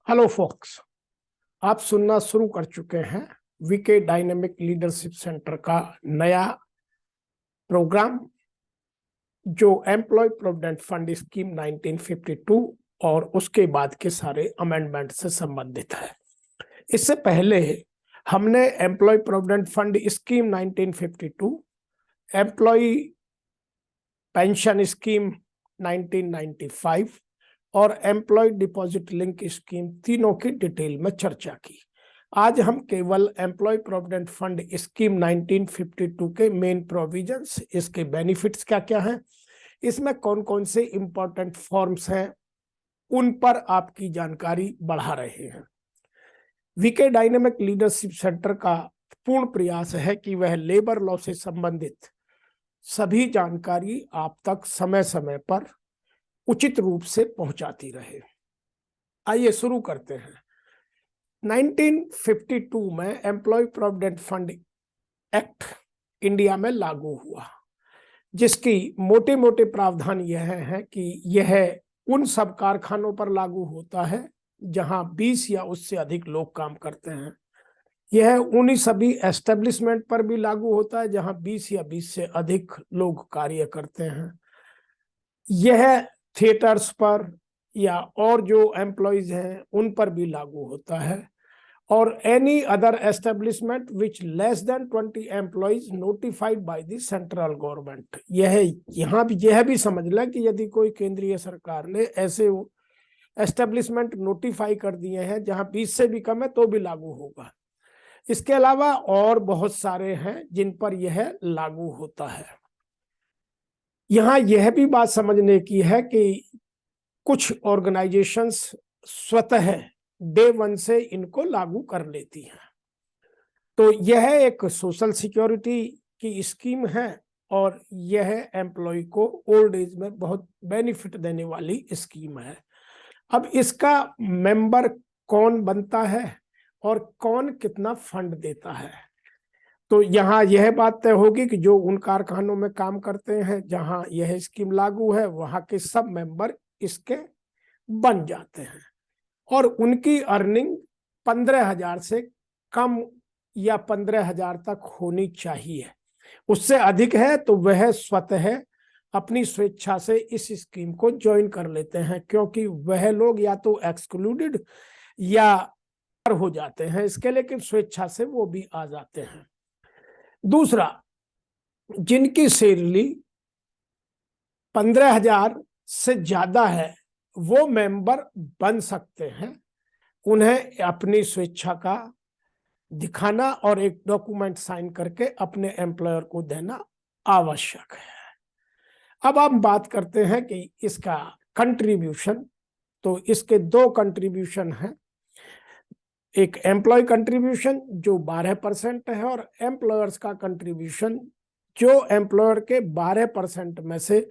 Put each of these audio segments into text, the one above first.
Hello focus, आप सुनना शुरू कर चुके हैं वीके डायनेमिक लीडरशिप सेंटर का नया प्रोग्राम जो एम्प्लॉय प्रोविडेंट फंड स्कीम 1952 और उसके बाद के सारे अमेंडमेंट से संबंधित है। इससे पहले हमने employ provident fund scheme 1952, employ pension scheme 1995 और एम्प्लॉय डिपॉजिट लिंक स्कीम तीनों की डिटेल में चर्चा की। आज हम केवल एम्प्लॉय प्रोविडेंट फंड स्कीम 1952 के मेन प्रोविजंस, इसके बेनिफिट्स क्या क्या हैं, इसमें कौन कौन से इंपॉर्टेंट फॉर्म्स हैं, उन पर आपकी जानकारी बढ़ा रहे हैं। वीके डायनेमिक लीडरशिप सेंटर का पूर्ण प्रयास है कि वह लेबर लॉ से संबंधित सभी जानकारी आप तक समय समय पर उचित रूप से पहुंचाती रहे। आइए शुरू करते हैं। 1952 में employ provident fund act India में लागू हुआ, जिसकी मोटे मोटे प्रावधान यह है कि यह उन सब कारखानों पर लागू होता है जहां 20 या उससे अधिक लोग काम करते हैं। यह उन्हीं सभी एस्टेब्लिशमेंट पर भी लागू होता है जहां 20 या 20 से अधिक लोग कार्य करते हैं। यह थिएटर्स पर या और जो एम्प्लॉयज हैं उन पर भी लागू होता है। और any other establishment which less than 20 employees notified by the central government. यहाँ भी यह भी समझ लें कि यदि कोई केंद्रीय सरकार ने ऐसे एस्टेब्लिशमेंट नोटिफाई कर दिए हैं जहां 20 से भी कम है तो भी लागू होगा। इसके अलावा और बहुत सारे हैं जिन पर यह लागू होता है। यहाँ यह भी बात समझने की है कि कुछ ऑर्गेनाइजेशंस स्वतः डे वन से इनको लागू कर लेती हैं। तो यह एक सोशल सिक्योरिटी की स्कीम है और यह एम्प्लॉय को ओल्ड एज में बहुत बेनिफिट देने वाली स्कीम है। अब इसका मेंबर कौन बनता है और कौन कितना फंड देता है, तो यहाँ यह बात तय होगी कि जो उन कारखानों में काम करते हैं जहां यह स्कीम लागू है वहां के सब मेंबर इसके बन जाते हैं और उनकी अर्निंग 15,000 से कम या 15,000 तक होनी चाहिए। उससे अधिक है तो वह स्वतः अपनी स्वेच्छा से इस स्कीम को ज्वाइन कर लेते हैं, क्योंकि वह लोग या तो एक्सक्लूडेड या हो जाते हैं इसके, लेकिन स्वेच्छा से वो भी आ जाते हैं। दूसरा, जिनकी सैलरी 15,000 से ज्यादा है वो मेंबर बन सकते हैं। उन्हें अपनी स्वेच्छा का दिखाना और एक डॉक्यूमेंट साइन करके अपने एम्प्लॉयर को देना आवश्यक है। अब हम बात करते हैं कि इसका कंट्रीब्यूशन। तो इसके दो कंट्रीब्यूशन हैं, एक एम्प्लॉय कंट्रीब्यूशन जो 12% है और एम्प्लॉयर्स का कंट्रीब्यूशन जो एम्प्लॉयर के 12% में से,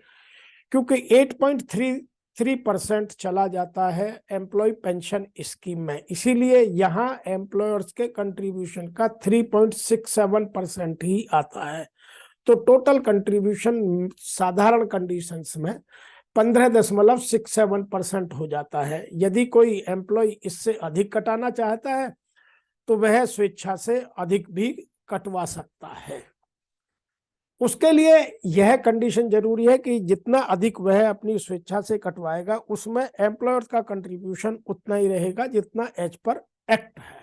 क्योंकि 8.33% चला जाता है एम्प्लॉय पेंशन स्कीम में, इसीलिए यहाँ एम्प्लॉयर्स के कंट्रीब्यूशन का 3.67% ही आता है। तो टोटल कंट्रीब्यूशन साधारण कंडीशंस में 15.67% हो जाता है। यदि कोई एम्प्लॉय इससे अधिक कटाना चाहता है तो वह स्वेच्छा से अधिक भी कटवा सकता है। उसके लिए यह कंडीशन जरूरी है कि जितना अधिक वह अपनी स्वेच्छा से कटवाएगा उसमें एम्प्लॉयर का कंट्रीब्यूशन उतना ही रहेगा जितना एज पर एक्ट है,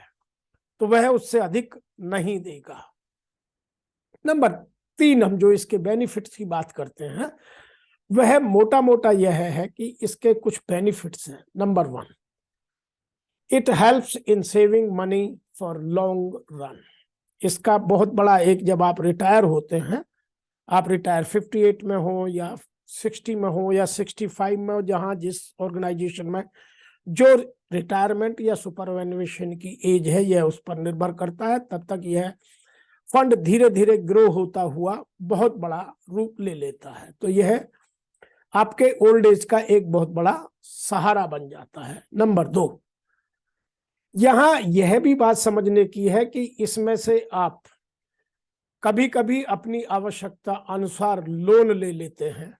तो वह उससे अधिक नहीं देगा। नंबर 3, हम जो इसके बेनिफिट्स की बात करते हैं वह मोटा मोटा यह है कि इसके कुछ बेनिफिट्स हैं। Number 1, it helps in saving money for long run. इसका बहुत बड़ा एक, जब आप रिटायर होते हैं, आप रिटायर 58 में हो या 60 में हो या 65 में हो, जहां जिस ऑर्गेनाइजेशन में जो रिटायरमेंट या सुपरएनुएशन की एज है यह उस पर निर्भर करता है, तब तक यह फंड धीरे धीरे ग्रो होता हुआ बहुत बड़ा रूप ले लेता है। तो यह आपके ओल्ड एज का एक बहुत बड़ा सहारा बन जाता है। नंबर 2, यहां यह भी बात समझने की है कि इसमें से आप कभी कभी अपनी आवश्यकता अनुसार लोन ले लेते हैं,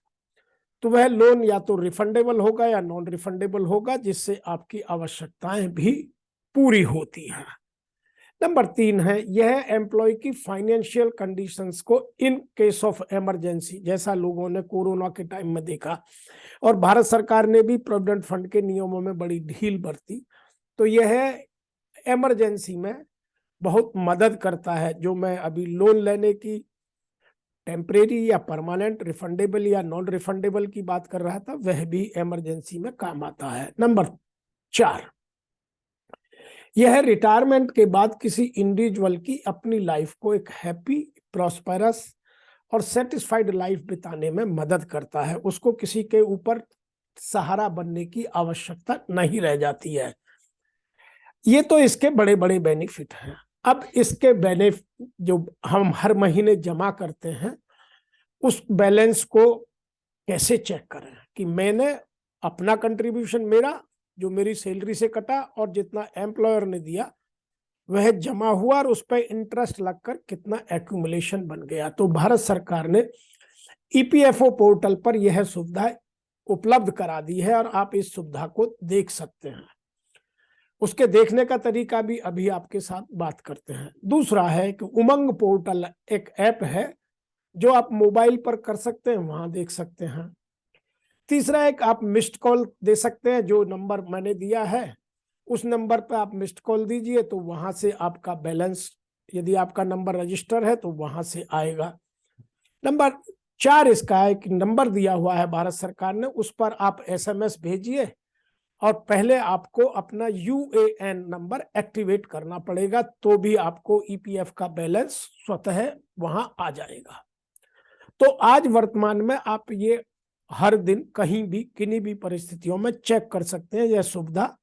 तो वह लोन या तो रिफंडेबल होगा या नॉन रिफंडेबल होगा, जिससे आपकी आवश्यकताएं भी पूरी होती हैं। नंबर 3 है, यह एम्प्लॉय की फाइनेंशियल कंडीशंस को इन केस ऑफ इमरजेंसी, जैसा लोगों ने कोरोना के टाइम में देखा और भारत सरकार ने भी प्रोविडेंट फंड के नियमों में बड़ी ढील बरती, तो यह इमरजेंसी में बहुत मदद करता है। जो मैं अभी लोन लेने की टेम्परेरी या परमानेंट, रिफंडेबल या नॉन रिफंडेबल की बात कर रहा था, वह भी इमरजेंसी में काम आता है। नंबर 4, यह रिटायरमेंट के बाद किसी इंडिविजुअल की अपनी लाइफ को एक हैप्पी, प्रॉस्पेरस और सेटिस्फाइड लाइफ बिताने में मदद करता है। उसको किसी के ऊपर सहारा बनने की आवश्यकता नहीं रह जाती है। ये तो इसके बड़े बड़े बेनिफिट हैं। अब इसके बेनिफिट जो हम हर महीने जमा करते हैं, उस बैलेंस को कैसे चेक करें कि मैंने अपना कंट्रीब्यूशन, मेरा जो मेरी सैलरी से कटा और जितना एम्प्लॉयर ने दिया वह जमा हुआ और उस पर इंटरेस्ट लगकर कितना एक्यूमुलेशन बन गया। तो भारत सरकार ने ईपीएफओ पोर्टल पर यह सुविधा उपलब्ध करा दी है और आप इस सुविधा को देख सकते हैं। उसके देखने का तरीका भी अभी आपके साथ बात करते हैं। दूसरा है कि उमंग पोर्टल एक ऐप है जो आप मोबाइल पर कर सकते हैं, वहां देख सकते हैं। तीसरा एक, आप मिस्ड कॉल दे सकते हैं। जो नंबर मैंने दिया है उस नंबर पर आप मिस्ड कॉल दीजिए, तो वहां से आपका बैलेंस, यदि आपका नंबर रजिस्टर है तो वहां से आएगा। नंबर 4 इसका है कि नंबर दिया हुआ है भारत सरकार ने, उस पर आप एसएमएस भेजिए और पहले आपको अपना यूएएन नंबर एक्टिवेट करना पड़ेगा, तो भी आपको ईपीएफ का बैलेंस स्वतः वहां आ जाएगा। तो आज वर्तमान में आप ये हर दिन कहीं भी किन्हीं भी परिस्थितियों में चेक कर सकते हैं। यह सुविधा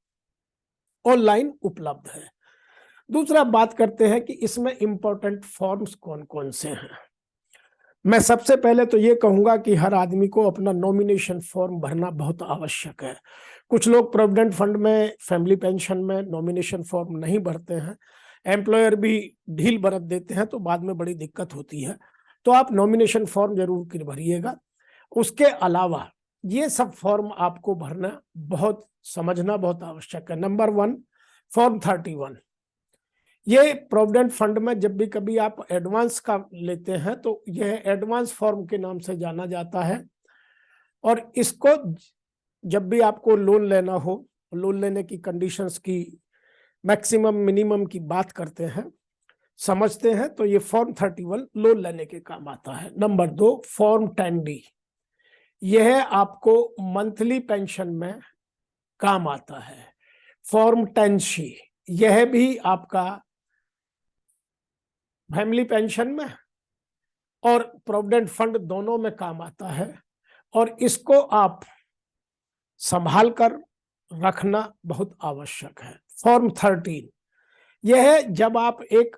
ऑनलाइन उपलब्ध है। दूसरा बात करते हैं कि इसमें इंपॉर्टेंट फॉर्म्स कौन कौन से हैं। मैं सबसे पहले तो ये कहूंगा कि हर आदमी को अपना नॉमिनेशन फॉर्म भरना बहुत आवश्यक है। कुछ लोग प्रोविडेंट फंड में, फैमिली पेंशन में नॉमिनेशन फॉर्म नहीं भरते हैं, एम्प्लॉयर भी ढील बरत देते हैं, तो बाद में बड़ी दिक्कत होती है। तो आप नॉमिनेशन फॉर्म जरूर भरिएगा। उसके अलावा ये सब फॉर्म आपको भरना, बहुत समझना बहुत आवश्यक है। Number 1, form 31। ये प्रोविडेंट फंड में जब भी कभी आप एडवांस का लेते हैं तो यह एडवांस फॉर्म के नाम से जाना जाता है। और इसको जब भी आपको लोन लेना हो, लोन लेने की कंडीशंस की मैक्सिमम मिनिमम की बात करते हैं, समझते हैं, तो ये फॉर्म 31 लोन लेने के काम आता है। नंबर 2, फॉर्म 10D, यह आपको मंथली पेंशन में काम आता है। फॉर्म 10C, यह भी आपका फैमिली पेंशन में और प्रोविडेंट फंड दोनों में काम आता है, और इसको आप संभाल कर रखना बहुत आवश्यक है। फॉर्म 13, यह जब आप एक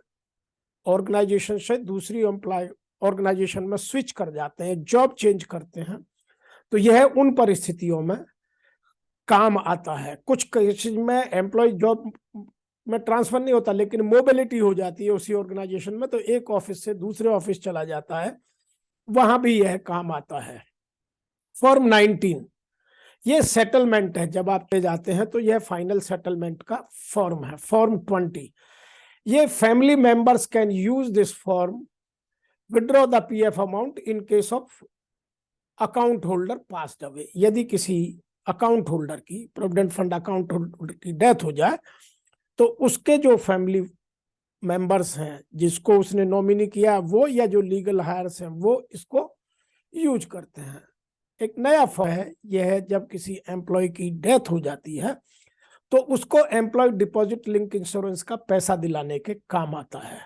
ऑर्गेनाइजेशन से दूसरी एम्प्लॉय ऑर्गेनाइजेशन में स्विच कर जाते हैं, जॉब चेंज करते हैं, तो यह उन परिस्थितियों में काम आता है। कुछ केसेस में एम्प्लॉय जॉब में ट्रांसफर नहीं होता, लेकिन मोबिलिटी हो जाती है उसी ऑर्गेनाइजेशन में, तो एक ऑफिस से दूसरे ऑफिस चला जाता है, वहां भी यह काम आता है। फॉर्म 19, ये सेटलमेंट है, जब आप ले जाते हैं तो यह फाइनल सेटलमेंट का फॉर्म है। फॉर्म 20, ये family members can use this form withdraw the PF amount in case of account holder passed away. यदि किसी अकाउंट होल्डर की, प्रोविडेंट फंड अकाउंट होल्डर की डेथ हो जाए, तो उसके जो फैमिली मेंबर्स हैं, जिसको उसने नॉमिनी किया, वो या जो लीगल हायर्स हैं, वो इसको यूज करते हैं। एक नया फॉर्म है, यह है जब किसी एम्प्लॉय की डेथ हो जाती है तो उसको एम्प्लॉय डिपॉजिट लिंक इंश्योरेंस का पैसा दिलाने के काम आता है।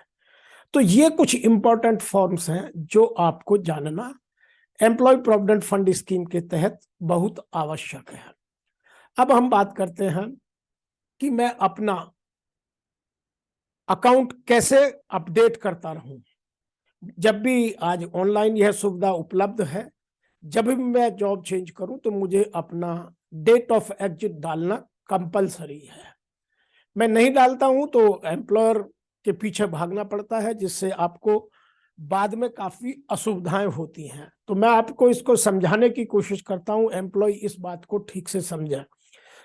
तो ये कुछ इंपॉर्टेंट फॉर्म्स हैं जो आपको जानना एम्प्लॉय प्रोविडेंट फंड स्कीम के तहत बहुत आवश्यक है। अब हम बात करते हैं कि मैं अपना अकाउंट कैसे अपडेट करता रहूं। जब भी आज ऑनलाइन यह सुविधा उपलब्ध है, जब भी मैं जॉब चेंज करूं तो मुझे अपना डेट ऑफ एग्जिट डालना कंपलसरी है। मैं नहीं डालता हूं तो एम्प्लॉयर के पीछे भागना पड़ता है, जिससे आपको बाद में काफी असुविधाएं होती हैं। तो मैं आपको इसको समझाने की कोशिश करता हूं, एम्प्लॉय इस बात को ठीक से समझे।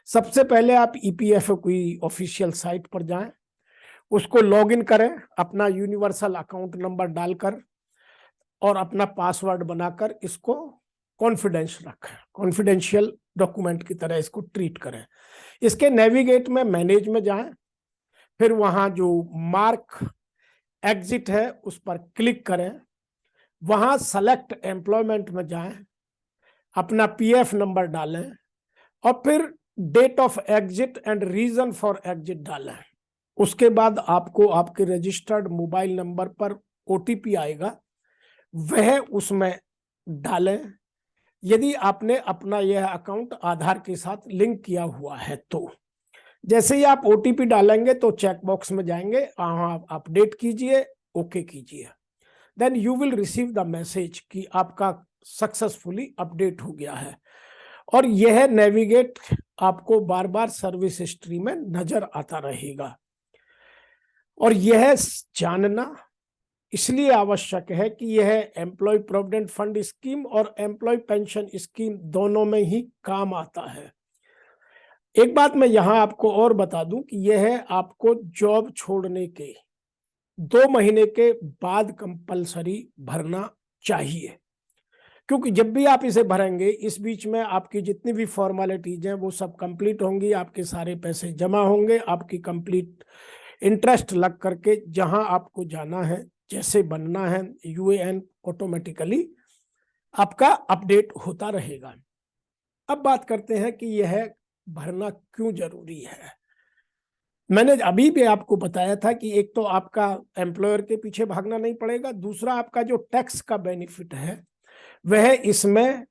सबसे पहले आप ईपीएफओ की ऑफिशियल साइट पर जाएं, उसको लॉग इन करें अपना यूनिवर्सल अकाउंट नंबर डालकर और अपना पासवर्ड बनाकर इसको कॉन्फिडेंस रखें, कॉन्फिडेंशियल डॉक्यूमेंट की तरह इसको ट्रीट करें। इसके नेविगेट में मैनेज में जाएं, फिर वहां जो मार्क एग्जिट है उस पर क्लिक करें, वहां सेलेक्ट एम्प्लॉयमेंट में जाएं, अपना पीएफ नंबर डालें और फिर date of exit and reason for exit डालें। उसके बाद आपको आपके रजिस्टर्ड मोबाइल नंबर पर ओटीपी आएगा, वह उसमें डालें यदि आपने अपना यह अकाउंट आधार के साथ लिंक किया हुआ है तो। जैसे ही आप ओटीपी डालेंगे तो चेकबॉक्स में जाएंगे, आप अपडेट कीजिए, ओके कीजिए, then you will receive the message कि आपका सक्सेसफुली अपडेट हो गया है। और यह नेविगेट आपको बार बार सर्विस हिस्ट्री में नजर आता रहेगा। और यह जानना इसलिए आवश्यक है कि यह एम्प्लॉय प्रोविडेंट फंड स्कीम और एम्प्लॉय पेंशन स्कीम दोनों में ही काम आता है। एक बात मैं यहां आपको और बता दूं कि यह आपको जॉब छोड़ने के 2 महीने के बाद कंपलसरी भरना चाहिए, क्योंकि जब भी आप इसे भरेंगे इस बीच में आपकी जितनी भी फॉर्मेलिटीज हैं वो सब कंप्लीट होंगी, आपके सारे पैसे जमा होंगे, आपकी कंप्लीट इंटरेस्ट लग करके जहां आपको जाना है, जैसे बनना है, यूएएन ऑटोमेटिकली आपका अपडेट होता रहेगा। अब बात करते हैं कि यह भरना क्यों जरूरी है। मैंने अभी भी आपको बताया था कि एक तो आपका एम्प्लॉयर के पीछे भागना नहीं पड़ेगा, दूसरा आपका जो टैक्स का बेनिफिट है वह इसमें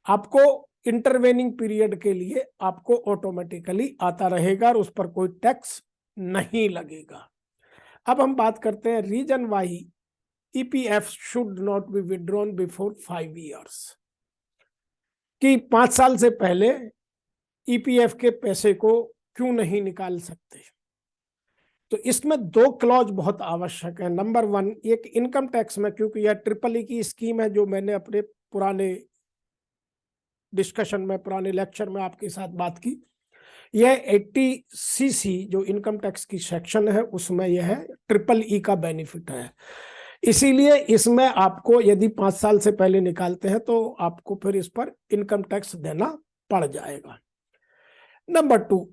आपको इंटरवेनिंग पीरियड के लिए आपको ऑटोमेटिकली आता रहेगा और उस पर कोई टैक्स नहीं लगेगा। अब हम बात करते हैं reason why EPF should not be withdrawn before 5 years, कि 5 साल से पहले ईपीएफ के पैसे को क्यों नहीं निकाल सकते। तो इसमें 2 क्लॉज बहुत आवश्यक है। नंबर 1, एक इनकम टैक्स में, क्योंकि यह ट्रिपल ई की स्कीम है जो मैंने अपने पुराने डिस्कशन में, पुराने लेक्चर में आपके साथ बात की। यह 80cc जो इनकम टैक्स की सेक्शन है उसमें यह ट्रिपल ई का बेनिफिट है। इसीलिए इसमें आपको यदि 5 साल से पहले निकालते हैं तो आपको फिर इस पर इनकम टैक्स देना पड़ जाएगा। नंबर 2,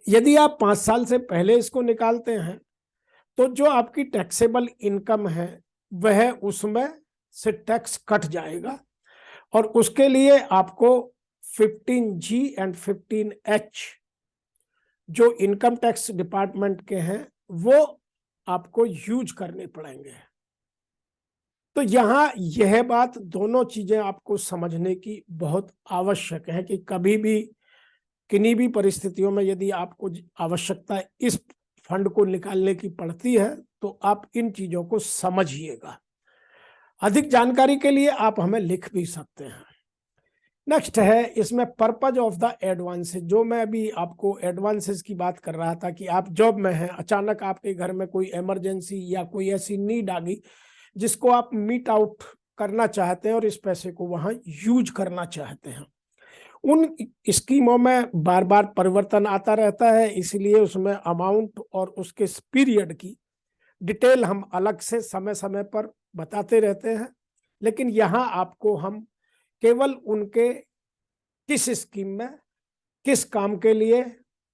यदि आप 5 साल से पहले इसको निकालते हैं तो जो आपकी टैक्सेबल इनकम है वह उसमें से टैक्स कट जाएगा और उसके लिए आपको 15G एंड 15H जो इनकम टैक्स डिपार्टमेंट के हैं वो आपको यूज करने पड़ेंगे। तो यहां यह बात, दोनों चीजें आपको समझने की बहुत आवश्यक है कि कभी भी किन्हीं भी परिस्थितियों में यदि आपको आवश्यकता इस फंड को निकालने की पड़ती है तो आप इन चीजों को समझिएगा। अधिक जानकारी के लिए आप हमें लिख भी सकते हैं। नेक्स्ट है इसमें पर्पज ऑफ द एडवांसेस। जो मैं अभी आपको एडवांसेस की बात कर रहा था कि आप जॉब में हैं, अचानक आपके घर में कोई इमरजेंसी या कोई ऐसी नीड आ गई जिसको आप मीट आउट करना चाहते हैं और इस पैसे को वहां यूज करना चाहते हैं। उन स्कीमों में बार बार परिवर्तन आता रहता है, इसलिए उसमें अमाउंट और उसके पीरियड की डिटेल हम अलग से समय समय पर बताते रहते हैं। लेकिन यहाँ आपको हम केवल उनके किस स्कीम में किस काम के लिए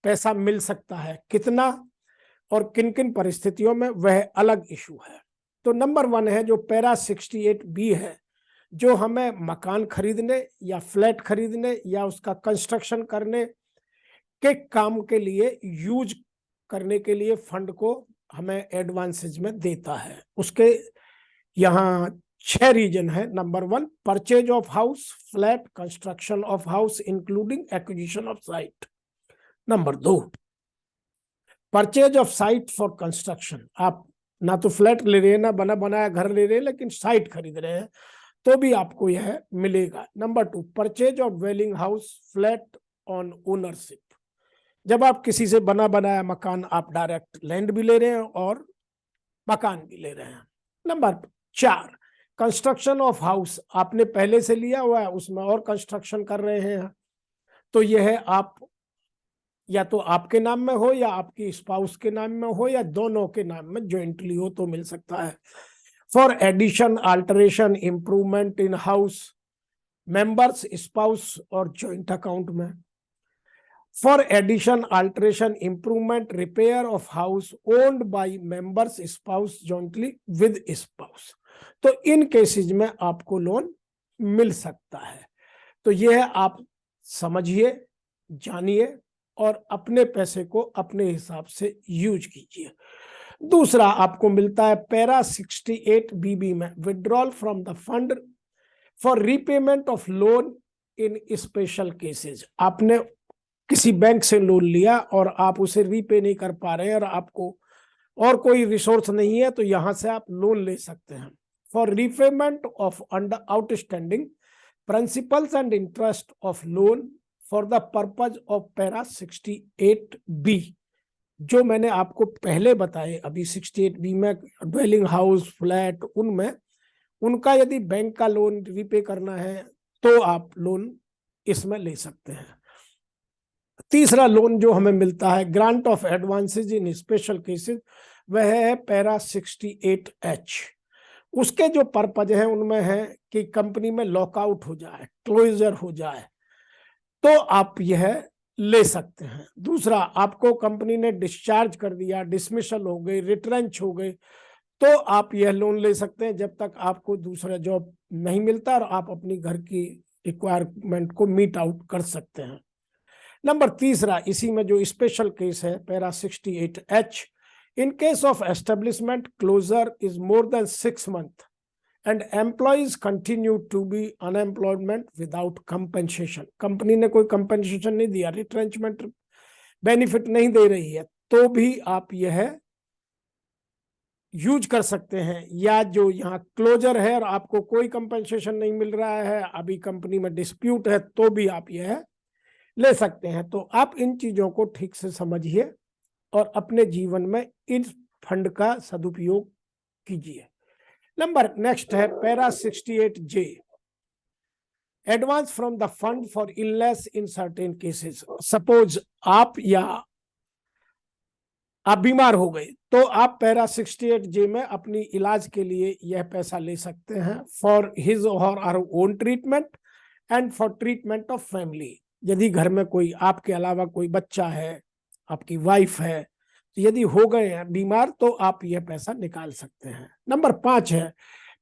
पैसा मिल सकता है, कितना और किन किन परिस्थितियों में, वह अलग इशू है। तो नंबर 1 है जो पैरा 68B है, जो हमें मकान खरीदने या फ्लैट खरीदने या उसका कंस्ट्रक्शन करने के काम के लिए यूज करने के लिए फंड को हमें एडवांसेज में देता है। उसके यहाँ 6 रीजन है। Number 1, purchase of house, flat, construction of house including acquisition of site. Number 2, purchase of site for construction. आप ना तो फ्लैट ले रहे हैं ना बना बनाया घर ले रहे हैं, लेकिन साइट खरीद रहे हैं तो भी आपको यह मिलेगा। Number 2, purchase of dwelling house, flat on ownership. जब आप किसी से बना बनाया मकान, आप डायरेक्ट लैंड भी ले रहे हैं और मकान भी ले रहे हैं। नंबर 4, कंस्ट्रक्शन ऑफ हाउस, आपने पहले से लिया हुआ है, उसमें और कंस्ट्रक्शन कर रहे हैं, तो यह आप या तो आपके नाम में हो या आपकी स्पाउस के नाम में हो या दोनों के नाम में ज्वाइंटली हो तो मिल सकता है। For addition, alteration, improvement in house, members, spouse और ज्वाइंट अकाउंट में। For addition, alteration, improvement, repair of house owned by members, spouse jointly with spouse, तो इन केसेस में आपको लोन मिल सकता है। तो यह आप समझिए, जानिए और अपने पैसे को अपने हिसाब से यूज कीजिए। दूसरा आपको मिलता है पैरा 68 बीबी में, withdrawal from the fund for repayment of loan in special cases. आपने किसी बैंक से लोन लिया और आप उसे रीपे नहीं कर पा रहे हैं और आपको और कोई रिसोर्स नहीं है, तो यहां से आप लोन ले सकते हैं। For repayment of under outstanding principles and interest of loan for the purpose of para 68B, जो मैंने आपको पहले बताए अभी 68B में, ड्वेलिंग हाउस, फ्लैट, उनमें उनका यदि बैंक का लोन रीपे करना है तो आप लोन इसमें ले सकते हैं। तीसरा लोन जो हमें मिलता है, grant of advances in special cases, वह है पैरा 68H। उसके जो पर्पज हैं उनमें है कि कंपनी में लॉकआउट हो जाए, क्लोजर हो जाए, तो आप यह ले सकते हैं। दूसरा, आपको कंपनी ने डिस्चार्ज कर दिया, डिसमिसल हो गई, रिट्रेंच हो गए, तो आप यह लोन ले सकते हैं जब तक आपको दूसरा जॉब नहीं मिलता और आप अपनी घर की रिक्वायरमेंट को मीट आउट कर सकते हैं। नंबर तीसरा, इसी में जो स्पेशल केस है para 68H, in case of establishment closure is more than 6 months and employees continue to be unemployment without compensation, company ने कोई कंपेंसेशन नहीं दिया, रिट्रेंचमेंट बेनिफिट नहीं दे रही है, तो भी आप यह यूज कर सकते हैं। या जो यहाँ क्लोजर है और आपको कोई कंपेंसेशन नहीं मिल रहा है, अभी कंपनी में डिस्प्यूट है, तो भी आप यह ले सकते हैं। तो आप इन चीजों को ठीक से समझिए और अपने जीवन में इन फंड का सदुपयोग कीजिए। नंबर नेक्स्ट है para 68J, advance from the fund for illness in certain cases. Suppose आप बीमार हो गए, तो आप पैरा 68J में अपनी इलाज के लिए यह पैसा ले सकते हैं, फॉर हिज और her own treatment and for treatment of family. यदि घर में कोई आपके अलावा कोई बच्चा है, आपकी वाइफ है, तो यदि हो गए हैं बीमार, तो आप यह पैसा निकाल सकते हैं। नंबर 5 है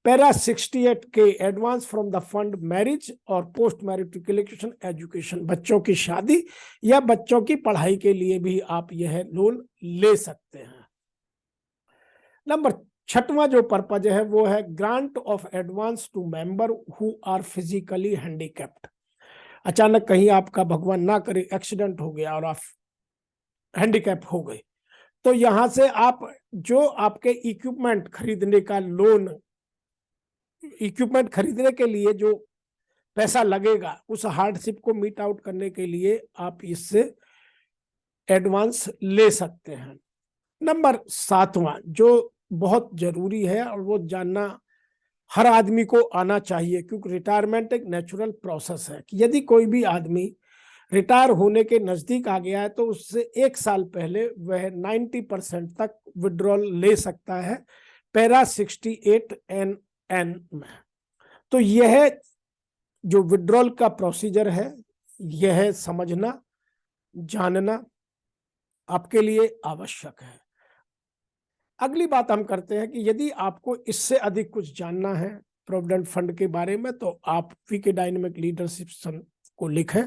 para 68K, advance from the fund marriage और पोस्ट मैट्रिकुलेशन एजुकेशन, बच्चों की शादी या बच्चों की पढ़ाई के लिए भी आप यह लोन ले सकते हैं। नंबर 6वां जो पर्पज है वो है grant of advance to member who are physically handicapped. अचानक कहीं आपका भगवान ना करे एक्सीडेंट हो गया और आप हैंडीकैप हो गए, तो यहां से आप जो आपके इक्विपमेंट खरीदने का लोन, इक्विपमेंट खरीदने के लिए जो पैसा लगेगा, उस हार्डशिप को मीट आउट करने के लिए आप इससे एडवांस ले सकते हैं। नंबर 7वां जो बहुत जरूरी है और वो जानना हर आदमी को आना चाहिए, क्योंकि रिटायरमेंट एक नेचुरल प्रोसेस है कि यदि कोई भी आदमी रिटायर होने के नजदीक आ गया है तो उससे 1 साल पहले वह 90% तक विड्रॉल ले सकता है पैरा 68NN में। तो यह जो विड्रॉल का प्रोसीजर है, यह समझना, जानना आपके लिए आवश्यक है। अगली बात हम करते हैं कि यदि आपको इससे अधिक कुछ जानना है प्रोविडेंट फंड के बारे में, तो आप वीके डायनेमिक लीडरशिप को लिखें